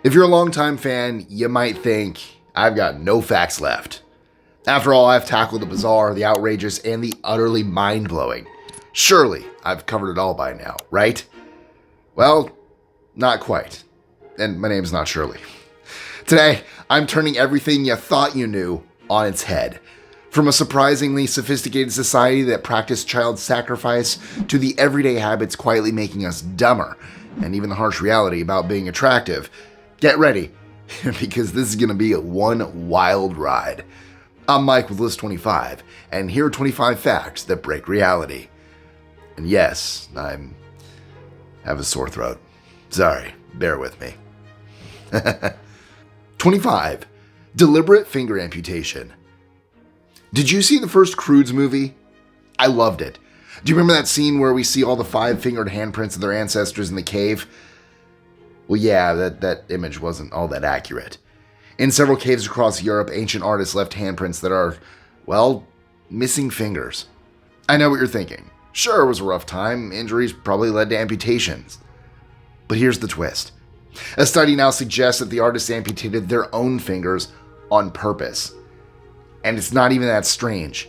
If you're a longtime fan, you might think, I've got no facts left. After all, I've tackled the bizarre, the outrageous, and the utterly mind-blowing. Surely, I've covered it all by now, right? Well, not quite. And my name's not Shirley. Today, I'm turning everything you thought you knew on its head. From a surprisingly sophisticated society that practiced child sacrifice to the everyday habits quietly making us dumber, and even the harsh reality about being attractive. Get ready, because this is going to be one wild ride. I'm Mike with List 25, and here are 25 facts that break reality. And yes, I have a sore throat. Sorry, bear with me. 25. Deliberate finger amputation. Did you see the first Croods movie? I loved it. Do you remember that scene where we see all the 5-fingered handprints of their ancestors in the cave? Well, yeah, that image wasn't all that accurate. In several caves across Europe, ancient artists left handprints that are, well, missing fingers. I know what you're thinking. Sure, it was a rough time. Injuries probably led to amputations. But here's the twist. A study now suggests that the artists amputated their own fingers on purpose. And it's not even that strange.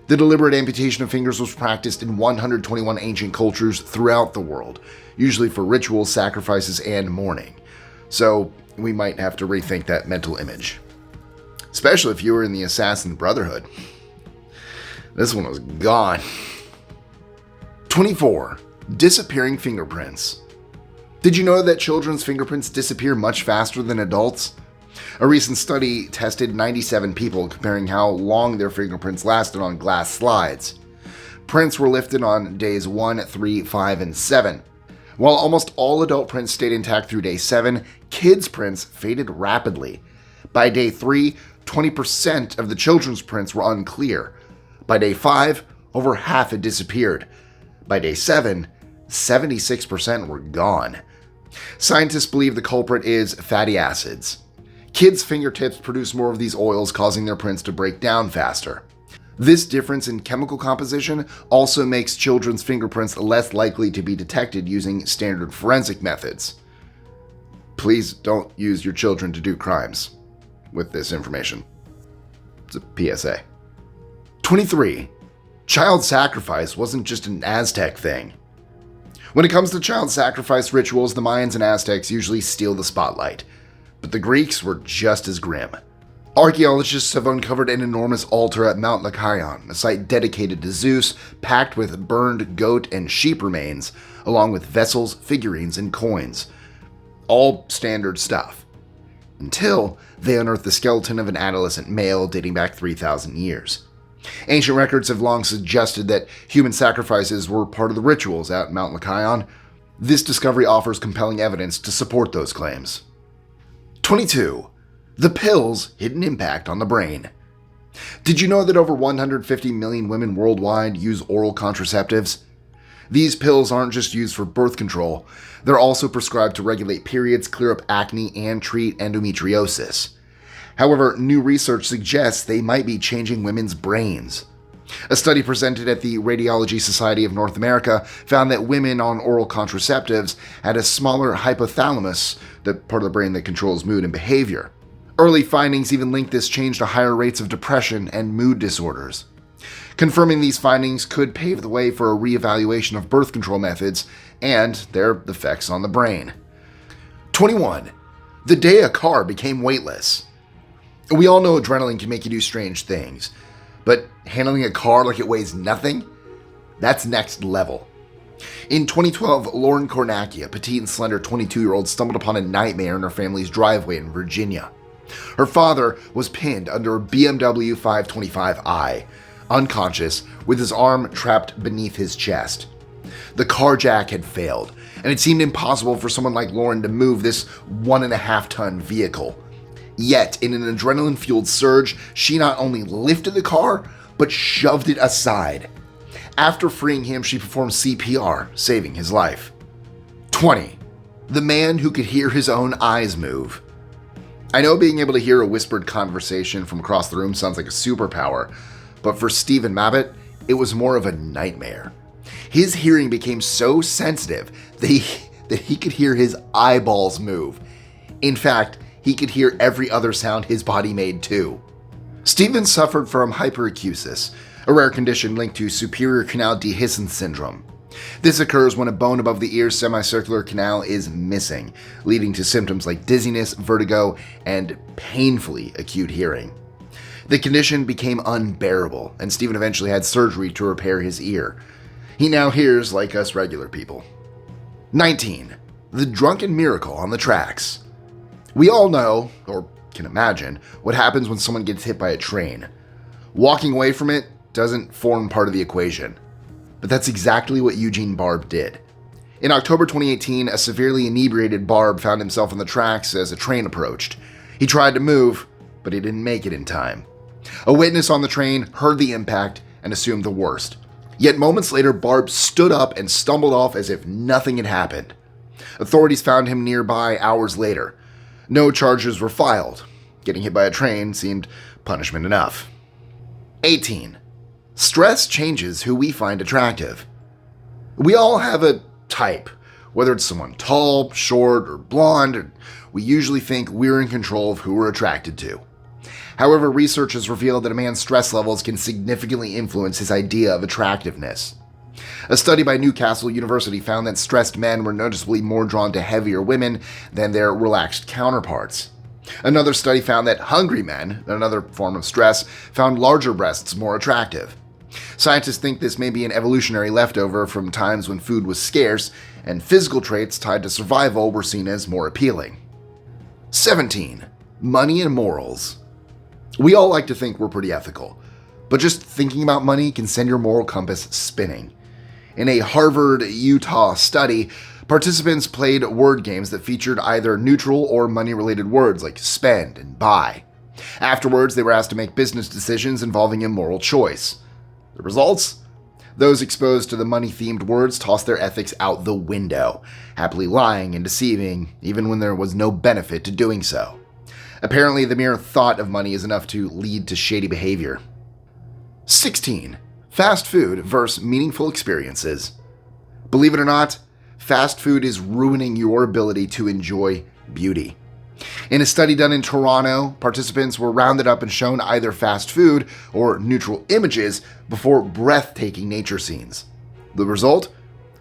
The deliberate amputation of fingers was practiced in 121 ancient cultures throughout the world, usually for rituals, sacrifices, and mourning. So we might have to rethink that mental image. Especially if you were in the Assassin Brotherhood. This one was gone. 24. Disappearing fingerprints. Did you know that children's fingerprints disappear much faster than adults? A recent study tested 97 people, comparing how long their fingerprints lasted on glass slides. Prints were lifted on days 1, 3, 5, and 7. While almost all adult prints stayed intact through day 7, kids' prints faded rapidly. By day 3, 20% of the children's prints were unclear. By day 5, over half had disappeared. By day 7, 76% were gone. Scientists believe the culprit is fatty acids. Kids' fingertips produce more of these oils, causing their prints to break down faster. This difference in chemical composition also makes children's fingerprints less likely to be detected using standard forensic methods. Please don't use your children to do crimes with this information. It's a PSA. 23. Child sacrifice wasn't just an Aztec thing. When it comes to child sacrifice rituals, the Mayans and Aztecs usually steal the spotlight, but the Greeks were just as grim. Archaeologists have uncovered an enormous altar at Mount Lycaon, a site dedicated to Zeus, packed with burned goat and sheep remains, along with vessels, figurines, and coins. All standard stuff. Until they unearthed the skeleton of an adolescent male dating back 3,000 years. Ancient records have long suggested that human sacrifices were part of the rituals at Mount Lycaon. This discovery offers compelling evidence to support those claims. 22. The pill's hidden impact on the brain. Did you know that over 150 million women worldwide use oral contraceptives? These pills aren't just used for birth control. They're also prescribed to regulate periods, clear up acne, and treat endometriosis. However, new research suggests they might be changing women's brains. A study presented at the Radiology Society of North America found that women on oral contraceptives had a smaller hypothalamus, the part of the brain that controls mood and behavior. Early findings even linked this change to higher rates of depression and mood disorders. Confirming these findings could pave the way for a reevaluation of birth control methods and their effects on the brain. 21. The day a car became weightless. We all know adrenaline can make you do strange things, but handling a car like it weighs nothing? That's next level. In 2012, Lauren Kornacki, a petite and slender 22-year-old, stumbled upon a nightmare in her family's driveway in Virginia. Her father was pinned under a BMW 525i, unconscious, with his arm trapped beneath his chest. The car jack had failed, and it seemed impossible for someone like Lauren to move this 1.5-ton vehicle. Yet, in an adrenaline-fueled surge, she not only lifted the car, but shoved it aside. After freeing him, she performed CPR, saving his life. 20. The man who could hear his own eyes move. I know being able to hear a whispered conversation from across the room sounds like a superpower, but for Stephen Mabbitt, it was more of a nightmare. His hearing became so sensitive that he could hear his eyeballs move. In fact, he could hear every other sound his body made too. Stephen suffered from hyperacusis, a rare condition linked to superior canal dehiscence syndrome. This occurs when a bone above the ear's semicircular canal is missing, leading to symptoms like dizziness, vertigo, and painfully acute hearing. The condition became unbearable, and Stephen eventually had surgery to repair his ear. He now hears like us regular people. 19. The drunken miracle on the tracks. We all know, or can imagine, what happens when someone gets hit by a train. Walking away from it doesn't form part of the equation. But that's exactly what Eugene Barb did. In October 2018, a severely inebriated Barb found himself on the tracks as a train approached. He tried to move, but he didn't make it in time. A witness on the train heard the impact and assumed the worst. Yet moments later, Barb stood up and stumbled off as if nothing had happened. Authorities found him nearby hours later. No charges were filed. Getting hit by a train seemed punishment enough. 18. Stress changes who we find attractive. We all have a type, whether it's someone tall, short, or blonde. We usually think we're in control of who we're attracted to. However, research has revealed that a man's stress levels can significantly influence his idea of attractiveness. A study by Newcastle University found that stressed men were noticeably more drawn to heavier women than their relaxed counterparts. Another study found that hungry men, another form of stress, found larger breasts more attractive. Scientists think this may be an evolutionary leftover from times when food was scarce and physical traits tied to survival were seen as more appealing. 17. Money and morals. We all like to think we're pretty ethical, but just thinking about money can send your moral compass spinning. In a Harvard-Utah study, participants played word games that featured either neutral or money-related words like spend and buy. Afterwards, they were asked to make business decisions involving a moral choice. The results? Those exposed to the money-themed words tossed their ethics out the window, happily lying and deceiving even when there was no benefit to doing so. Apparently, the mere thought of money is enough to lead to shady behavior. 16. Fast food versus meaningful experiences. Believe it or not, fast food is ruining your ability to enjoy beauty. In a study done in Toronto, participants were rounded up and shown either fast food or neutral images before breathtaking nature scenes. The result?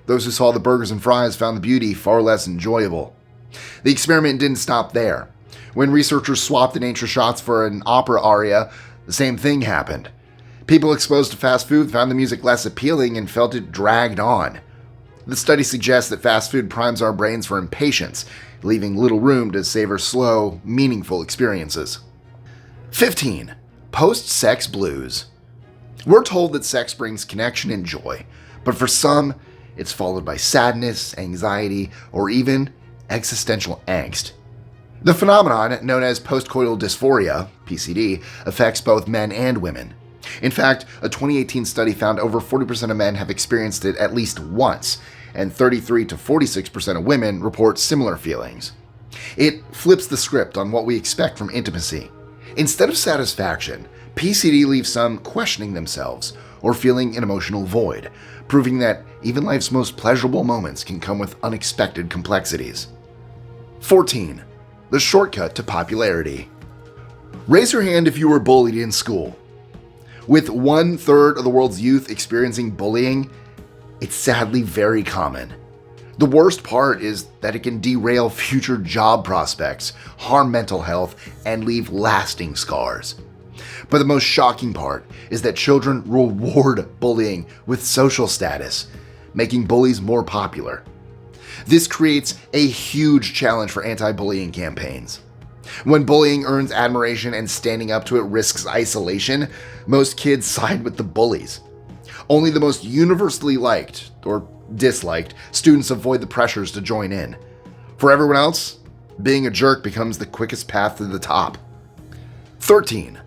Those who saw the burgers and fries found the beauty far less enjoyable. The experiment didn't stop there. When researchers swapped the nature shots for an opera aria, the same thing happened. People exposed to fast food found the music less appealing and felt it dragged on. The study suggests that fast food primes our brains for impatience, leaving little room to savor slow, meaningful experiences. 15. Post-sex blues. We're told that sex brings connection and joy, but for some, it's followed by sadness, anxiety, or even existential angst. The phenomenon, known as postcoital dysphoria, PCD, affects both men and women. In fact, a 2018 study found over 40% of men have experienced it at least once, and 33 to 46% of women report similar feelings. It flips the script on what we expect from intimacy. Instead of satisfaction, PCD leaves some questioning themselves or feeling an emotional void, proving that even life's most pleasurable moments can come with unexpected complexities. 14. The shortcut to popularity. Raise your hand if you were bullied in school. With 1/3 of the world's youth experiencing bullying, it's sadly very common. The worst part is that it can derail future job prospects, harm mental health, and leave lasting scars. But the most shocking part is that children reward bullying with social status, making bullies more popular. This creates a huge challenge for anti-bullying campaigns. When bullying earns admiration and standing up to it risks isolation, most kids side with the bullies. Only the most universally liked, or disliked, students avoid the pressures to join in. For everyone else, being a jerk becomes the quickest path to the top. 13.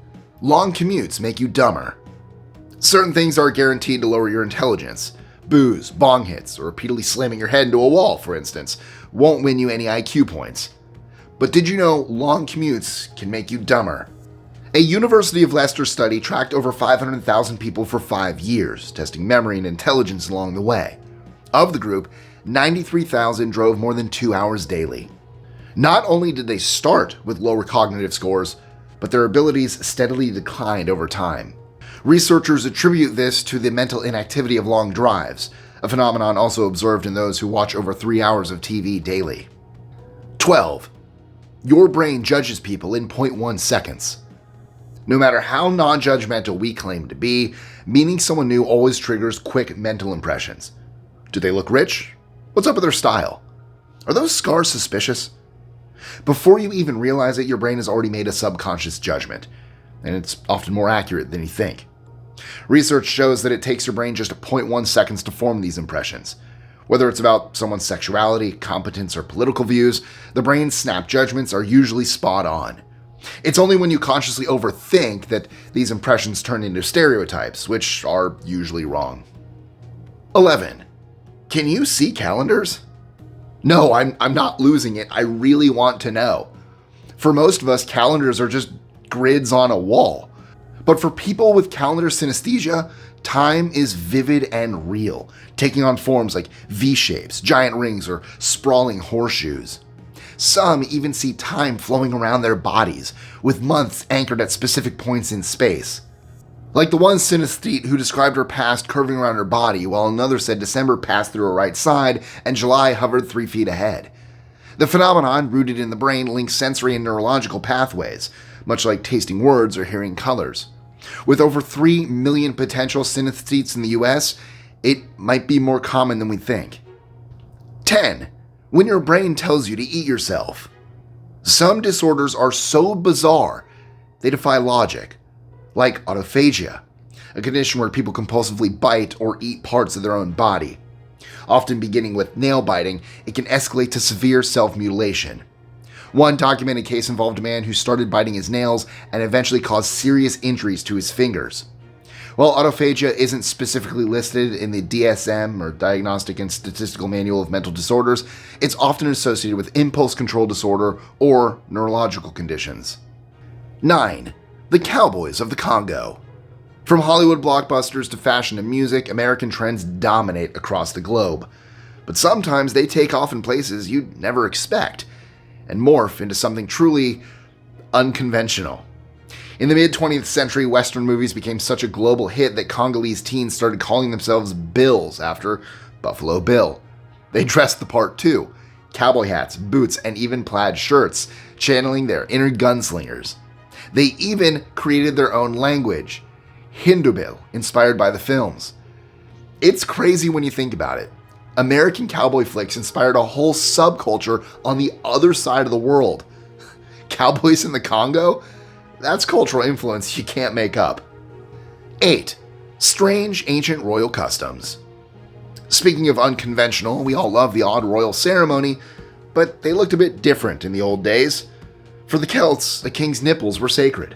Long commutes make you dumber. Certain things are guaranteed to lower your intelligence. Booze, bong hits, or repeatedly slamming your head into a wall, for instance, won't win you any IQ points. But did you know long commutes can make you dumber? A University of Leicester study tracked over 500,000 people for 5 years, testing memory and intelligence along the way. Of the group, 93,000 drove more than 2 hours daily. Not only did they start with lower cognitive scores, but their abilities steadily declined over time. Researchers attribute this to the mental inactivity of long drives, a phenomenon also observed in those who watch over 3 hours of TV daily. 12. Your brain judges people in 0.1 seconds. No matter how non-judgmental we claim to be, meeting someone new always triggers quick mental impressions. Do they look rich? What's up with their style? Are those scars suspicious? Before you even realize it, your brain has already made a subconscious judgment, and it's often more accurate than you think. Research shows that it takes your brain just 0.1 seconds to form these impressions. Whether it's about someone's sexuality, competence, or political views, the brain's snap judgments are usually spot on. It's only when you consciously overthink that these impressions turn into stereotypes, which are usually wrong. 11. Can you see calendars? No, I'm not losing it. I really want to know. For most of us, calendars are just grids on a wall. But for people with calendar synesthesia, time is vivid and real, taking on forms like V-shapes, giant rings, or sprawling horseshoes. Some even see time flowing around their bodies, with months anchored at specific points in space. Like the one synesthete who described her past curving around her body, while another said December passed through her right side and July hovered 3 feet ahead. The phenomenon, rooted in the brain, links sensory and neurological pathways, much like tasting words or hearing colors. With over 3 million potential synesthetes in the US, it might be more common than we think. 10. When your brain tells you to eat yourself. Some disorders are so bizarre, they defy logic. Like autophagia, a condition where people compulsively bite or eat parts of their own body. Often beginning with nail biting, it can escalate to severe self-mutilation. One documented case involved a man who started biting his nails and eventually caused serious injuries to his fingers. While autophagia isn't specifically listed in the DSM, or Diagnostic and Statistical Manual of Mental Disorders, it's often associated with impulse control disorder or neurological conditions. 9. The Cowboys of the Congo. From Hollywood blockbusters to fashion and music, American trends dominate across the globe. But sometimes they take off in places you'd never expect, and morph into something truly unconventional. In the mid-20th century, Western movies became such a global hit that Congolese teens started calling themselves Bills after Buffalo Bill. They dressed the part too. Cowboy hats, boots, and even plaid shirts, channeling their inner gunslingers. They even created their own language, Hindubil, inspired by the films. It's crazy when you think about it. American cowboy flicks inspired a whole subculture on the other side of the world. Cowboys in the Congo? That's cultural influence you can't make up. 8. Strange ancient royal customs. Speaking of unconventional, we all love the odd royal ceremony, but they looked a bit different in the old days. For the Celts, a king's nipples were sacred.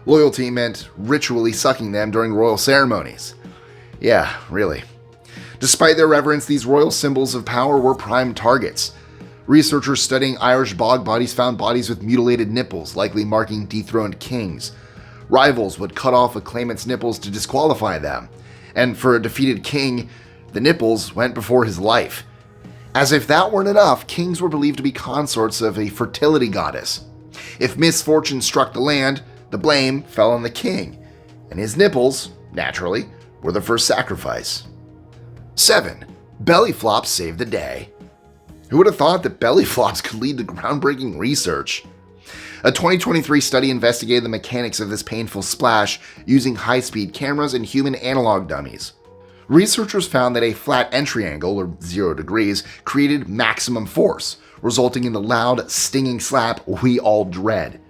Loyalty meant ritually sucking them during royal ceremonies. Yeah, really. Despite their reverence, these royal symbols of power were prime targets. Researchers studying Irish bog bodies found bodies with mutilated nipples, likely marking dethroned kings. Rivals would cut off a claimant's nipples to disqualify them, and for a defeated king, the nipples went before his life. As if that weren't enough, kings were believed to be consorts of a fertility goddess. If misfortune struck the land, the blame fell on the king, and his nipples, naturally, were the first sacrifice. 7. Belly flops saved the day. Who would have thought that belly flops could lead to groundbreaking research? A 2023 study investigated the mechanics of this painful splash using high-speed cameras and human analog dummies. Researchers found that a flat entry angle, or 0 degrees, created maximum force, resulting in the loud, stinging slap we all dread.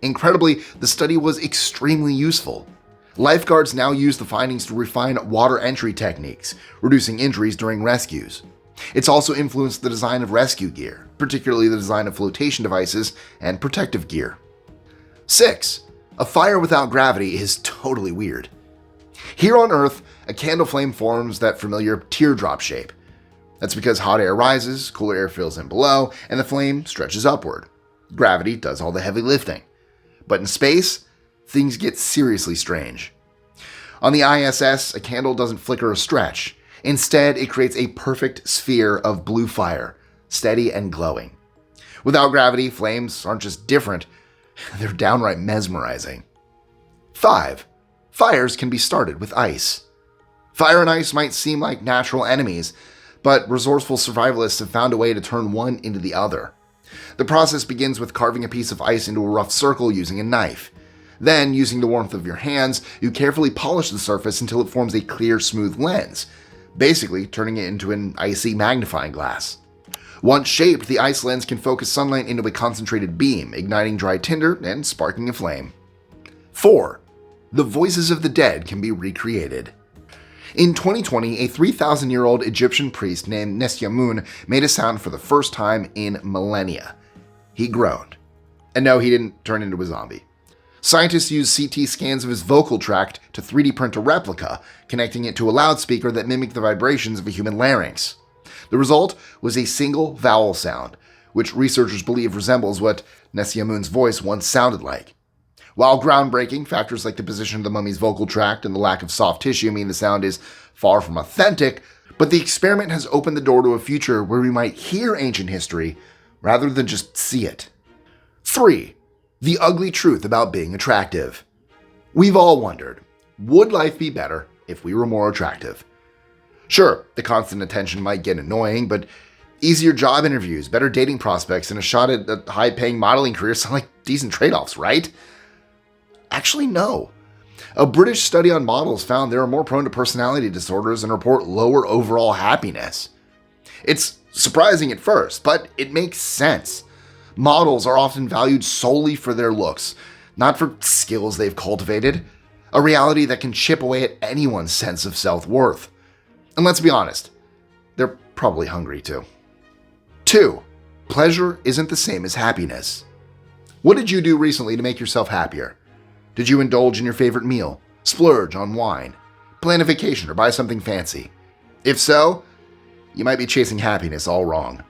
Incredibly, the study was extremely useful. Lifeguards now use the findings to refine water entry techniques, reducing injuries during rescues. It's also influenced the design of rescue gear, particularly the design of flotation devices and protective gear. 6. A fire without gravity is totally weird. Here on Earth, a candle flame forms that familiar teardrop shape. That's because hot air rises, cooler air fills in below, and the flame stretches upward. Gravity does all the heavy lifting. But in space, things get seriously strange. On the ISS, a candle doesn't flicker or stretch. Instead, it creates a perfect sphere of blue fire, steady and glowing. Without gravity, flames aren't just different, they're downright mesmerizing. 5. Fires can be started with ice. Fire and ice might seem like natural enemies, but resourceful survivalists have found a way to turn one into the other. The process begins with carving a piece of ice into a rough circle using a knife. Then, using the warmth of your hands, you carefully polish the surface until it forms a clear, smooth lens, basically turning it into an icy magnifying glass. Once shaped, the ice lens can focus sunlight into a concentrated beam, igniting dry tinder and sparking a flame. 4. The voices of the dead can be recreated. In 2020, a 3,000-year-old Egyptian priest named Nesyamun made a sound for the first time in millennia. He groaned. And no, he didn't turn into a zombie. Scientists used CT scans of his vocal tract to 3D print a replica, connecting it to a loudspeaker that mimicked the vibrations of a human larynx. The result was a single vowel sound, which researchers believe resembles what Nesyamun's voice once sounded like. While groundbreaking, factors like the position of the mummy's vocal tract and the lack of soft tissue mean the sound is far from authentic, but the experiment has opened the door to a future where we might hear ancient history rather than just see it. 3. The ugly truth about being attractive. We've all wondered, would life be better if we were more attractive? Sure, the constant attention might get annoying, but easier job interviews, better dating prospects, and a shot at a high-paying modeling career sound like decent trade-offs, right? Actually, no. A British study on models found they are more prone to personality disorders and report lower overall happiness. It's surprising at first, but it makes sense. Models are often valued solely for their looks, not for skills they've cultivated, a reality that can chip away at anyone's sense of self-worth. And let's be honest, they're probably hungry too. 2. Pleasure isn't the same as happiness. What did you do recently to make yourself happier? Did you indulge in your favorite meal, splurge on wine, plan a vacation, or buy something fancy? If so, you might be chasing happiness all wrong.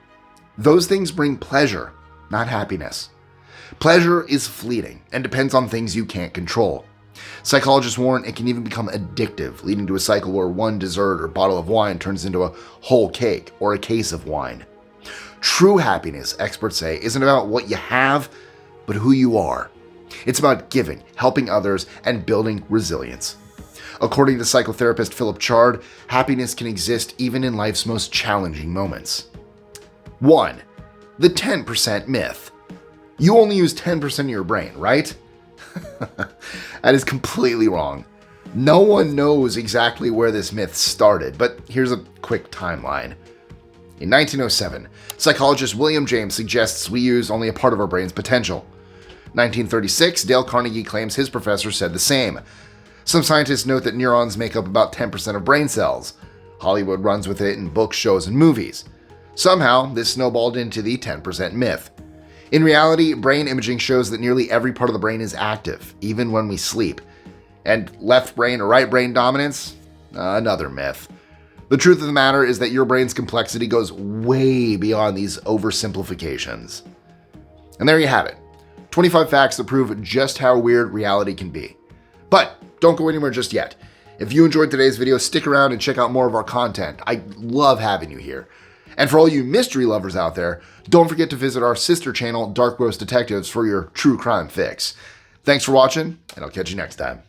Those things bring pleasure, not happiness. Pleasure is fleeting and depends on things you can't control. Psychologists warn it can even become addictive, leading to a cycle where one dessert or bottle of wine turns into a whole cake or a case of wine. True happiness, experts say, isn't about what you have, but who you are. It's about giving, helping others, and building resilience. According to psychotherapist Philip Chard, happiness can exist even in life's most challenging moments. 1. The 10% myth. You only use 10% of your brain, right? That is completely wrong. No one knows exactly where this myth started, but here's a quick timeline. In 1907, psychologist William James suggests we use only a part of our brain's potential. 1936, Dale Carnegie claims his professor said the same. Some scientists note that neurons make up about 10% of brain cells. Hollywood runs with it in books, shows, and movies. Somehow, this snowballed into the 10% myth. In reality, brain imaging shows that nearly every part of the brain is active, even when we sleep. And left brain or right brain dominance? Another myth. The truth of the matter is that your brain's complexity goes way beyond these oversimplifications. And there you have it. 25 facts that prove just how weird reality can be. But don't go anywhere just yet. If you enjoyed today's video, stick around and check out more of our content. I love having you here. And for all you mystery lovers out there, don't forget to visit our sister channel, Dark Roast Detectives, for your true crime fix. Thanks for watching, and I'll catch you next time.